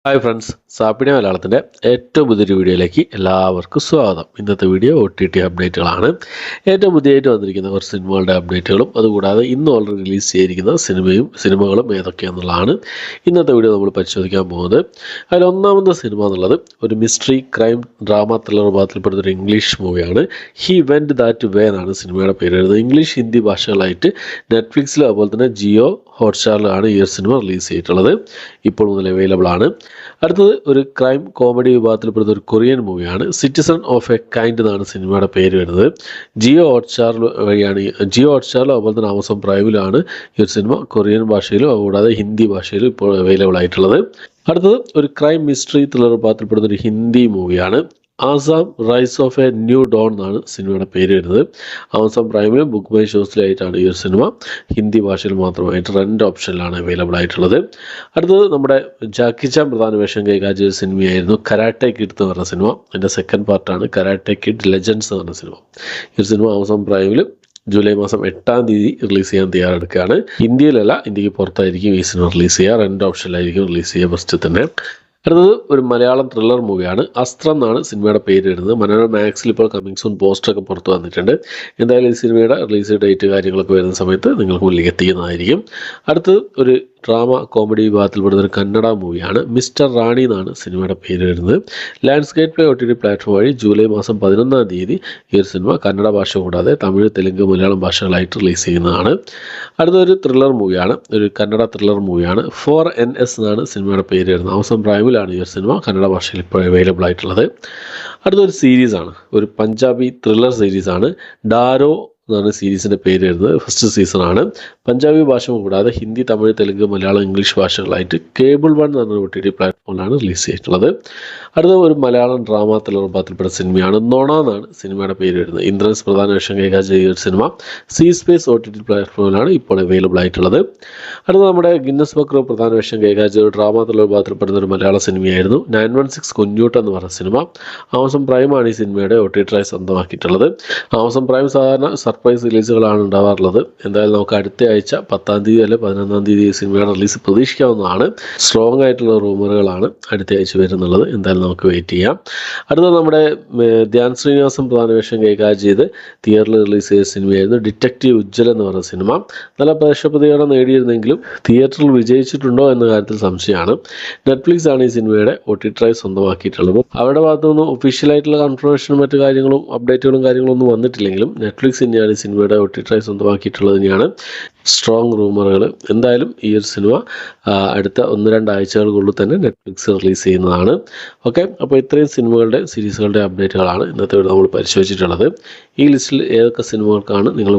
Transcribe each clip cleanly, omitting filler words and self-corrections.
Hi friends, സാപ്പിഡിയ മലയാളത്തിൻ്റെ ഏറ്റവും പുതിയൊരു വീഡിയോയിലേക്ക് എല്ലാവർക്കും സ്വാഗതം. ഇന്നത്തെ വീഡിയോ OTT അപ്ഡേറ്റുകളാണ്. ഏറ്റവും പുതിയതായിട്ട് വന്നിരിക്കുന്ന കുറച്ച് സിനിമകളുടെ അപ്ഡേറ്റുകളും അതുകൂടാതെ ഇന്ന് ഓൾറെഡി റിലീസ് ചെയ്തിരിക്കുന്ന സിനിമകളും ഏതൊക്കെയാണെന്നുള്ളതാണ് ഇന്നത്തെ വീഡിയോ നമ്മൾ പരിശോധിക്കാൻ പോകുന്നത്. അതിൽ ഒന്നാമത്തെ സിനിമ എന്നുള്ളത് ഒരു മിസ്റ്ററി ക്രൈം ഡ്രാമ ത്രില്ലർ വിഭാഗത്തിൽപ്പെടുന്ന ഒരു ഇംഗ്ലീഷ് മൂവിയാണ്. ഹി വെൻറ്റ് ദാറ്റ് വേ എന്നാണ് സിനിമയുടെ പേര് വരുന്നത്. ഇംഗ്ലീഷ് ഹിന്ദി ഭാഷകളായിട്ട് നെറ്റ്ഫ്ലിക്സിലും അതുപോലെ തന്നെ ജിയോ ഹോട്ട്സ്റ്റാറിലാണ് ഈ ഒരു സിനിമ റിലീസ് ചെയ്തിട്ടുള്ളത്. ഇപ്പോൾ മുതൽ അവൈലബിൾ ആണ്. അടുത്തത് ഒരു ക്രൈം കോമഡി വിഭാഗത്തിൽപ്പെടുന്ന ഒരു കൊറിയൻ മൂവിയാണ്. സിറ്റിസൺ ഓഫ് എ കൈൻഡ് എന്നാണ് സിനിമയുടെ പേര് വരുന്നത്. ജിയോ ഹോട്ട്സ്റ്റാറിൽ അതുപോലെ തന്നെ ആമസോൺ പ്രൈമിലാണ് ഈ ഒരു സിനിമ കൊറിയൻ ഭാഷയിലും അതുകൂടാതെ ഹിന്ദി ഭാഷയിലും ഇപ്പോൾ അവൈലബിൾ ആയിട്ടുള്ളത്. അടുത്തത് ഒരു ക്രൈം മിസ്റ്ററി ത്രില്ലർ വിഭാഗത്തിൽപ്പെടുന്ന ഒരു ഹിന്ദി മൂവിയാണ്. Assam rise of A new Don എന്നാണ് സിനിമയുടെ പേര് വരുന്നത്. ആമസോൺ പ്രൈമിലും ബുക്ക് മൈ ഷോസിലായിട്ടാണ് ഈ ഒരു സിനിമ ഹിന്ദി ഭാഷയിൽ മാത്രമായിട്ട് 2 ഓപ്ഷനിലാണ് അവൈലബിൾ ആയിട്ടുള്ളത്. അടുത്തത് നമ്മുടെ ജാക്കി ചാൻ പ്രധാന വേഷം കൈകാര്യം ചെയ്ത സിനിമയായിരുന്നു കരാട്ടെ കിഡ് എന്ന് പറഞ്ഞ സിനിമ. അതിൻ്റെ സെക്കൻഡ് പാർട്ടാണ് കരാട്ടെ കിഡ് ലെജൻഡ്സ് എന്ന് പറഞ്ഞ സിനിമ. ഈ ഒരു സിനിമ ആമസോൺ പ്രൈമിലും ജൂലൈ മാസം 8-ാം തീയതി റിലീസ് ചെയ്യാൻ തയ്യാറെടുക്കുകയാണ്. ഇന്ത്യയിലല്ല, ഇന്ത്യക്ക് പുറത്തായിരിക്കും ഈ സിനിമ റിലീസ് ചെയ്യുക. 2 ഓപ്ഷനിലായിരിക്കും റിലീസ് ചെയ്യുക ഫസ്റ്റ് തന്നെ. അടുത്തത് ഒരു മലയാളം ത്രില്ലർ മൂവിയാണ്. അസ്ത്രം എന്നാണ് സിനിമയുടെ പേര് വരുന്നത്. മനോരമ മാക്സിൽ ഇപ്പോൾ കമ്മിങ് സൂൺ പോസ്റ്ററൊക്കെ പുറത്ത് വന്നിട്ടുണ്ട്. എന്തായാലും ഈ സിനിമയുടെ റിലീസ് ഡേറ്റ് കാര്യങ്ങളൊക്കെ വരുന്ന സമയത്ത് നിങ്ങൾക്ക് മുന്നിലേക്ക് എത്തിക്കുന്നതായിരിക്കും. അടുത്തത് ഒരു ഡ്രാമ കോമഡി വിഭാഗത്തിൽപ്പെടുന്ന ഒരു കന്നഡ മൂവിയാണ്. മിസ്റ്റർ റാണി എന്നാണ് സിനിമയുടെ പേര് വരുന്നത്. ലാൻഡ്സ്കേപ്പ് പ്ലേ OTT പ്ലാറ്റ്ഫോം വഴി ജൂലൈ മാസം 11-ാം തീയതി ഈ ഒരു സിനിമ കന്നഡ ഭാഷ കൂടാതെ തമിഴ്, തെലുങ്ക്, മലയാളം ഭാഷകളായിട്ട് റിലീസ് ചെയ്യുന്നതാണ്. അടുത്തൊരു ത്രില്ലർ മൂവിയാണ്. ഒരു കന്നഡ ത്രില്ലർ മൂവിയാണ്. 4NS എന്നാണ് സിനിമയുടെ പേര് വരുന്നത്. ആമസോൺ പ്രൈമിലാണ് ഈ ഒരു സിനിമ കന്നഡ ഭാഷയിൽ ഇപ്പോൾ അവൈലബിൾ ആയിട്ടുള്ളത്. അടുത്തൊരു സീരീസാണ്. ഒരു പഞ്ചാബി ത്രില്ലർ സീരീസാണ്. ഡാരോ എന്നാണ് സീരീസിൻ്റെ പേര് വരുന്നത്. ഫസ്റ്റ് സീസണാണ്. പഞ്ചാബി ഭാഷ കൂടാതെ ഹിന്ദി, തമിഴ്, തെലുങ്ക്, മലയാളം, ഇംഗ്ലീഷ് ഭാഷകളായിട്ട് കേബിൾ 1 എന്ന OTT പ്ലാറ്റ്ഫോമിലാണ് റിലീസ് ചെയ്തിട്ടുള്ളത്. അടുത്ത ഒരു മലയാളം ഡ്രാമ ത്രില്ലർ വിഭാഗത്തിൽപ്പെട്ട സിനിമയാണ്. നൊണ എന്നാണ് സിനിമയുടെ പേര് വരുന്നത്. ഇന്ദ്രൻസ് പ്രധാന വേഷം കൈകാര്യം ചെയ്ത ഒരു സിനിമ സി സ്പേസ് OTT പ്ലാറ്റ്ഫോമിലാണ് ഇപ്പോൾ അവൈലബിൾ ആയിട്ടുള്ളത്. അടുത്ത നമ്മുടെ ഗിന്നസ് ബുക്ക് പ്രധാന വേഷം കൈകാര്യം ചെയ്ത ഡ്രാമ ത്രില്ലർ വിഭാഗത്തിൽപ്പെടുന്ന ഒരു മലയാള സിനിമയായിരുന്നു 916 കുഞ്ഞൂട്ട് എന്ന് പറഞ്ഞ സിനിമ. ആമസോൺ പ്രൈമാണ് ഈ സിനിമയുടെ OTT സ്വന്തമാക്കിയിട്ടുള്ളത്. ആമസോൺ പ്രൈം സാധാരണ സർപ്രൈസ് റിലീസുകളാണ് ഉണ്ടാവാറുള്ളത്. എന്തായാലും നമുക്ക് അടുത്ത ആഴ്ച 10-ാം തീയതി അല്ലെ 11-ാം തീയതി സിനിമയുടെ റിലീസ് പ്രതീക്ഷിക്കാവുന്നതാണ്. സ്ട്രോങ് ആയിട്ടുള്ള റൂമറുകളാണ് അടുത്ത ആഴ്ച വരുന്നുള്ളത്. എന്തായാലും നമുക്ക് വെയിറ്റ് ചെയ്യാം. അടുത്ത നമ്മുടെ ധ്യാൻ ശ്രീനിവാസൻ പ്രധാന വേഷം കൈകാര്യം ചെയ്ത് തിയേറ്ററിൽ റിലീസ് ചെയ്ത സിനിമയായിരുന്നു ഡിറ്റക്റ്റീവ് ഉജ്ജ്വൽ എന്ന് പറഞ്ഞ സിനിമ. നല്ല പ്രേക്ഷകപ്രതികരണം നേടിയിരുന്നെങ്കിലും തിയേറ്ററിൽ വിജയിച്ചിട്ടുണ്ടോ എന്ന കാര്യത്തിൽ സംശയമാണ്. നെറ്റ്ഫ്ലിക്സ് ആണ് ഈ സിനിമയുടെ OTT സ്വന്തമാക്കിയിട്ടുള്ളത്. അവരുടെ ഭാഗത്തു നിന്ന് ഒഫീഷ്യലായിട്ടുള്ള കൺഫർമേഷനും മറ്റു കാര്യങ്ങളും അപ്ഡേറ്റുകളും കാര്യങ്ങളൊന്നും വന്നിട്ടില്ലെങ്കിലും നെറ്റ്ഫ്ലിക്സ് തന്നെയാണ് ഈ സിനിമയുടെ OTT സ്വന്തമാക്കിയിട്ടുള്ളത് തന്നെയാണ് സ്ട്രോങ് റൂമറുകൾ. എന്തായാലും ഈ ഒരു സിനിമ അടുത്ത 1-2 ആഴ്ചകൾക്കുള്ളിൽ തന്നെ നെറ്റ്ഫ്ലിക്സ് റിലീസ് ചെയ്യുന്നതാണ്. ഓക്കെ, അപ്പോൾ ഇത്രയും സിനിമകളുടെ സീരീസുകളുടെ അപ്ഡേറ്റുകളാണ് ഇന്നത്തെ വീഡിയോ നമ്മൾ പരിശോധിച്ചിട്ടുള്ളത്. ഈ ലിസ്റ്റിൽ ഏതൊക്കെ സിനിമകൾക്കാണ് നിങ്ങൾ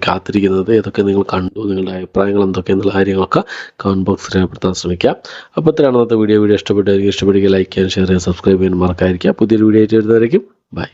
കാത്തിരിക്കുന്നത്, ഏതൊക്കെ നിങ്ങൾ കണ്ടു, നിങ്ങളുടെ അഭിപ്രായങ്ങൾ എന്തൊക്കെയെന്നുള്ള കാര്യങ്ങളൊക്കെ കമൻറ്റ് ബോക്സിൽ രേഖപ്പെടുത്താൻ ശ്രമിക്കാം. അപ്പോൾ ഇത്രയാണ് ഇന്നത്തെ വീഡിയോ ഇഷ്ടപ്പെട്ടെങ്കിൽ ലൈക്ക് ചെയ്യാൻ, ഷെയർ ചെയ്യാൻ, സബ്സ്ക്രൈബ് ചെയ്യാൻ മറക്കാതിരിക്കുക. പുതിയൊരു വീഡിയോ ആയിട്ട് വരുന്നതായിരിക്കും. ബൈ.